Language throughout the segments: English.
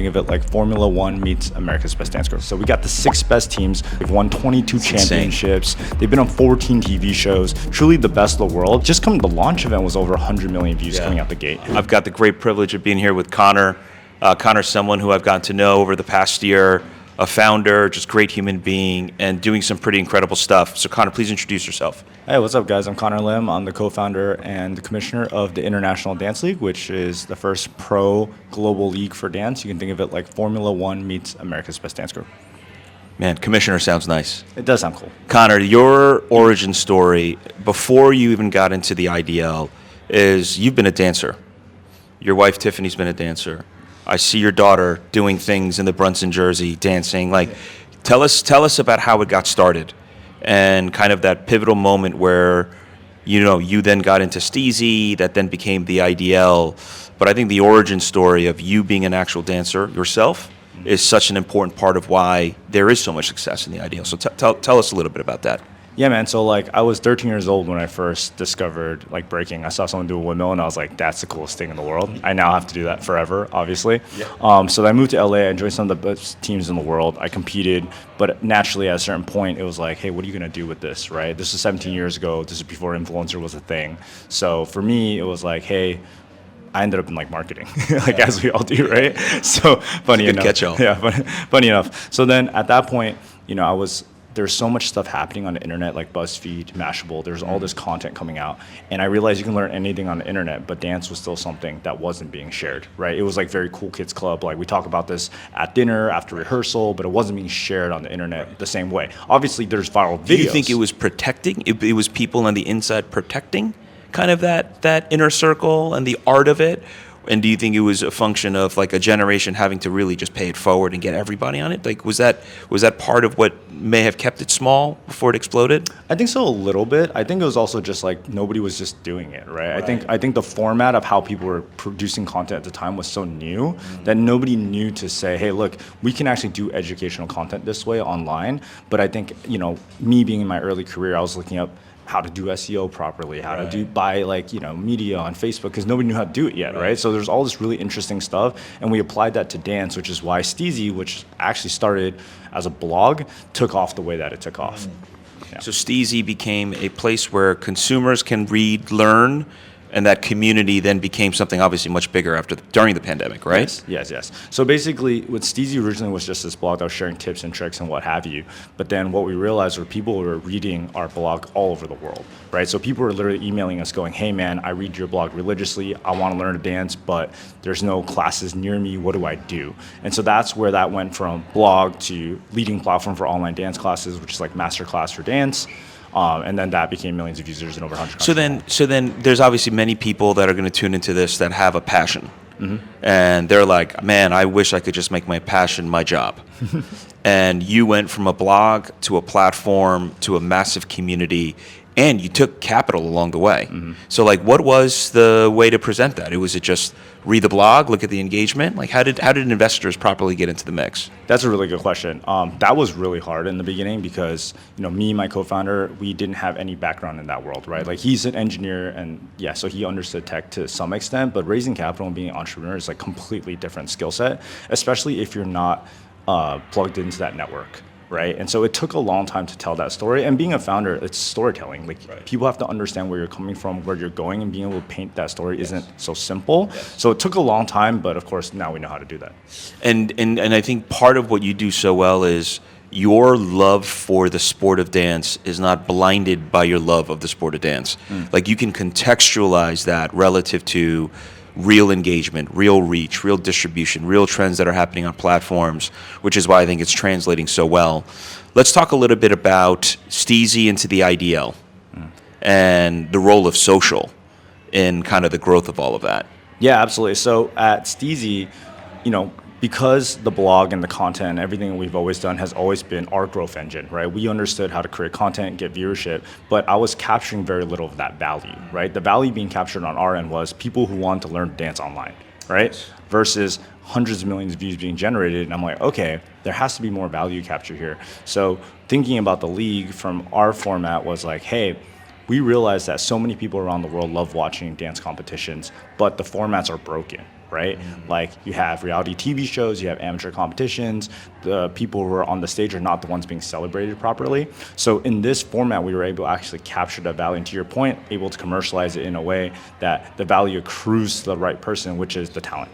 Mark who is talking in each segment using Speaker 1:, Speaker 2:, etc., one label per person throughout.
Speaker 1: think of it like Formula One meets America's Best Dance Crew. So we got the 6 best teams. They've won 22 championships. They've been on 14 TV shows. Truly the best of the world. Just coming, the launch event was over 100 million views coming out the gate.
Speaker 2: I've got the great privilege of being here with Connor. Connor's someone who I've gotten to know over the past year, a founder, just great human being, and doing some pretty incredible stuff. So Connor, please introduce yourself.
Speaker 1: Hey, what's up, guys? I'm Connor Lim. I'm the co-founder and the commissioner of the International Dance League, which is the first pro global league for dance. You can think of it like Formula One meets America's Best Dance Crew.
Speaker 2: Man, commissioner sounds nice.
Speaker 1: It does sound cool.
Speaker 2: Connor, your origin story, before you even got into the IDL, is you've been a dancer. Your wife, Tiffany's been a dancer. I see your daughter doing things in the Brunson jersey, dancing. Like, tell us about how it got started, and kind of that pivotal moment where, you then got into Steezy, that then became the IDL. But I think the origin story of you being an actual dancer yourself is such an important part of why there is so much success in the IDL. So tell us a little bit about that.
Speaker 1: Yeah, man. So I was 13 years old when I first discovered breaking. I saw someone do a windmill and I was like, that's the coolest thing in the world. I now have to do that forever, obviously. Yeah. So I moved to LA. I joined some of the best teams in the world. I competed, but naturally at a certain point, it was like, hey, what are you going to do with this, right? This is 17 years ago. This is before influencer was a thing. So for me, it was like, hey, I ended up in marketing, as we all do, right? So funny enough.
Speaker 2: Catch-all.
Speaker 1: Yeah, funny enough. So then at that point, there's so much stuff happening on the internet, like BuzzFeed, Mashable. There's all this content coming out. And I realized you can learn anything on the internet, but dance was still something that wasn't being shared, right? It was very cool kids club. We talk about this at dinner, after rehearsal, but it wasn't being shared on the internet the same way. Obviously, there's viral videos.
Speaker 2: Do you think it was protecting? It was people on the inside protecting kind of that inner circle and the art of it? And do you think it was a function of a generation having to really just pay it forward and get everybody on it? Was that part of what may have kept it small before it exploded?
Speaker 1: I think so, a little bit. I think it was also just nobody was just doing it, right? I think the format of how people were producing content at the time was so new that nobody knew to say, hey, look, we can actually do educational content this way online. But I think, me being in my early career, I was looking up how to do SEO properly, how to buy media on Facebook, because nobody knew how to do it yet, right? So there's all this really interesting stuff, and we applied that to dance, which is why Steezy, which actually started as a blog, took off the way that it took off. Yeah.
Speaker 2: So Steezy became a place where consumers can read, learn, and that community then became something obviously much bigger during the pandemic, right?
Speaker 1: Yes. So basically, what Steezy originally was just this blog that was sharing tips and tricks and what have you. But then what we realized were people were reading our blog all over the world, right? So people were literally emailing us going, hey man, I read your blog religiously. I want to learn to dance, but there's no classes near me. What do I do? And so that's where that went from blog to leading platform for online dance classes, which is Masterclass for Dance. And then that became millions of users in over 100 countries.
Speaker 2: So then there's obviously many people that are going to tune into this that have a passion. And they're like, man, I wish I could just make my passion my job. And you went from a blog to a platform to a massive community, and you took capital along the way. So what was the way to present that? Was it just read the blog, look at the engagement? How did investors properly get into the mix?
Speaker 1: That's a really good question. That was really hard in the beginning because me, my co-founder, we didn't have any background in that world, right? He's an engineer, and so he understood tech to some extent, but raising capital and being an entrepreneur is completely different skill set, especially if you're not plugged into that network. Right. And so it took a long time to tell that story. And being a founder, it's storytelling. People have to understand where you're coming from, where you're going, and being able to paint that story isn't so simple. So it took a long time, but of course now we know how to do that.
Speaker 2: And I think part of what you do so well is your love for the sport of dance is not blinded by your love of the sport of dance. You can contextualize that relative to real engagement, real reach, real distribution, real trends that are happening on platforms, which is why I think it's translating so well. Let's talk a little bit about Steezy into the IDL and the role of social in kind of the growth of all of that.
Speaker 1: Yeah, absolutely. So at Steezy, because the blog and the content and everything we've always done has always been our growth engine, right? We understood how to create content, get viewership, but I was capturing very little of that value, right? The value being captured on our end was people who want to learn to dance online, right? Versus hundreds of millions of views being generated. And I'm like, okay, there has to be more value capture here. So thinking about the league from our format was hey, we realized that so many people around the world love watching dance competitions, but the formats are broken, right? Like you have reality TV shows, you have amateur competitions, the people who are on the stage are not the ones being celebrated properly. So in this format, we were able to actually capture that value, and to your point, able to commercialize it in a way that the value accrues to the right person, which is the talent.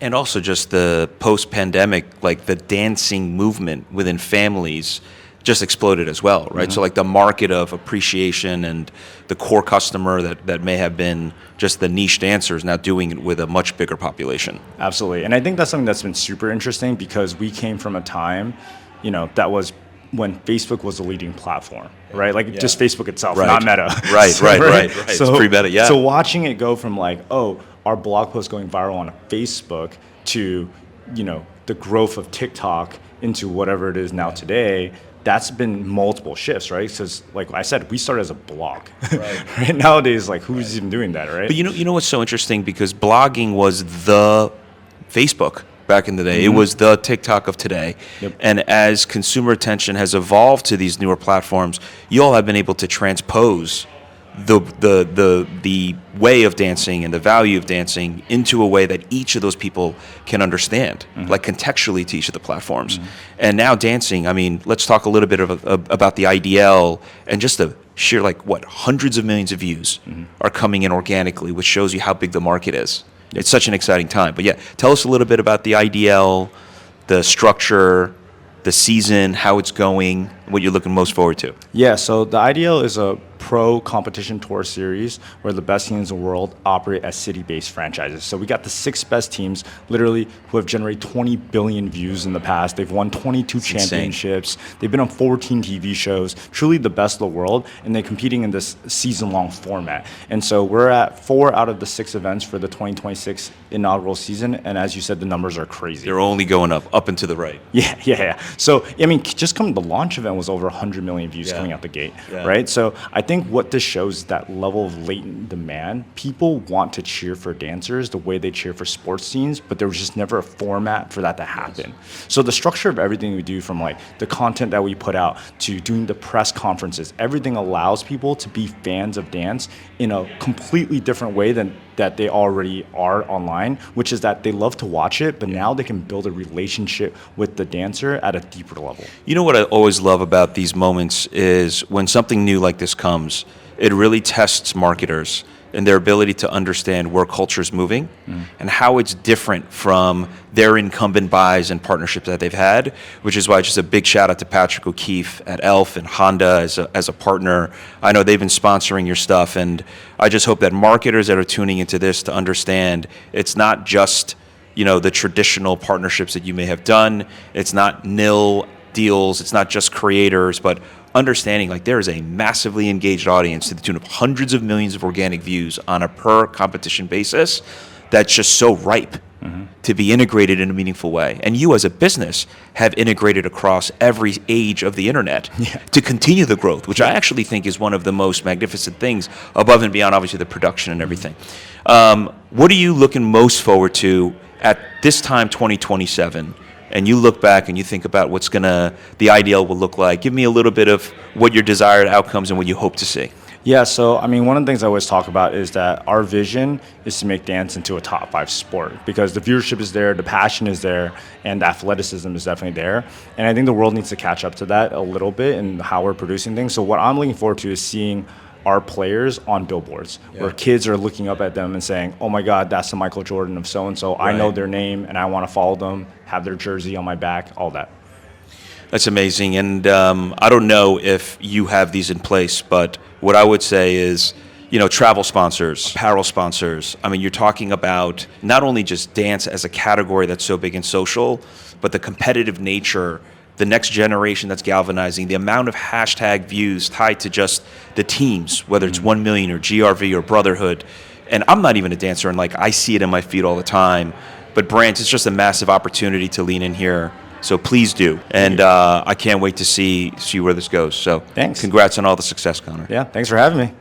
Speaker 2: And also just the post-pandemic, like the dancing movement within families just exploded as well, right? So like the market of appreciation and the core customer that may have been just the niche dancers now doing it with a much bigger population.
Speaker 1: Absolutely. And I think that's something that's been super interesting because we came from a time, that was when Facebook was the leading platform, right? Like just Facebook itself,
Speaker 2: Right.
Speaker 1: not Meta.
Speaker 2: Right.
Speaker 1: So,
Speaker 2: It's pre-Meta, yeah.
Speaker 1: So watching it go from like, oh, our blog post going viral on Facebook to, the growth of TikTok into whatever it is now today, that's been multiple shifts, right? Because like I said, we started as a blog. Right? Nowadays, like who's even doing that, right?
Speaker 2: But you know what's so interesting, because blogging was the Facebook back in the day. It was the TikTok of today.
Speaker 1: Yep.
Speaker 2: And as consumer attention has evolved to these newer platforms, you all have been able to transpose the way of dancing and the value of dancing into a way that each of those people can understand, like contextually to each of the platforms. And now dancing, I mean, let's talk a little bit about the IDL and just the sheer, like, hundreds of millions of views are coming in organically, which shows you how big the market is. It's such an exciting time. But yeah, tell us a little bit about the IDL, the structure, the season, how it's going, what you're looking most forward to.
Speaker 1: Yeah, so the IDL is a pro competition tour series where the best teams in the world operate as city-based franchises. So we got the 6 best teams, literally, who have generated 20 billion views in the past. They've won 22 championships. They've been on 14 TV shows, truly the best in the world, and they're competing in this season-long format. And so we're at 4 out of the 6 events for the 2026 inaugural season, and as you said, the numbers are crazy.
Speaker 2: They're only going up and to the right.
Speaker 1: Yeah. So, I mean, just coming, the launch event was over 100 million views coming out the gate, right? So I think what this shows is that level of latent demand. People want to cheer for dancers the way they cheer for sports teams, but there was just never a format for that to happen. So the structure of everything we do, from like the content that we put out to doing the press conferences, everything allows people to be fans of dance in a completely different way than that they already are online, which is that they love to watch it, but now they can build a relationship with the dancer at a deeper level.
Speaker 2: You know what I always love about these moments is when something new like this comes, it really tests marketers and their ability to understand where culture is moving and how it's different from their incumbent buys and partnerships that they've had, which is why just a big shout out to Patrick O'Keefe at ELF and Honda as a partner. I know they've been sponsoring your stuff, and I just hope that marketers that are tuning into this to understand it's not just, the traditional partnerships that you may have done. It's not nil deals. It's not just creators, but understanding like there is a massively engaged audience to the tune of hundreds of millions of organic views on a per competition basis that's just so ripe to be integrated in a meaningful way. And you as a business have integrated across every age of the internet to continue the growth, which I actually think is one of the most magnificent things above and beyond obviously the production and everything. What are you looking most forward to at this time, 2027? And you look back and you think about the ideal will look like. Give me a little bit of what your desired outcomes and what you hope to see.
Speaker 1: Yeah, so I mean, one of the things I always talk about is that our vision is to make dance into a top 5 sport, because the viewership is there, the passion is there, and the athleticism is definitely there. And I think the world needs to catch up to that a little bit in how we're producing things. So what I'm looking forward to is seeing our players on billboards where kids are looking up at them and saying, oh my God, that's the Michael Jordan of so-and-so. I know their name and I want to follow them, have their jersey on my back, all that.
Speaker 2: That's amazing. And I don't know if you have these in place, but what I would say is, travel sponsors, apparel sponsors. I mean, you're talking about not only just dance as a category that's so big and social, but the competitive nature, the next generation that's galvanizing, the amount of hashtag views tied to just the teams, whether it's 1 million or GRV or Brotherhood. And I'm not even a dancer, and I see it in my feed all the time. But brands, it's just a massive opportunity to lean in here. So please do. And I can't wait to see where this goes. So
Speaker 1: thanks.
Speaker 2: Congrats on all the success, Connor.
Speaker 1: Yeah, thanks for having me.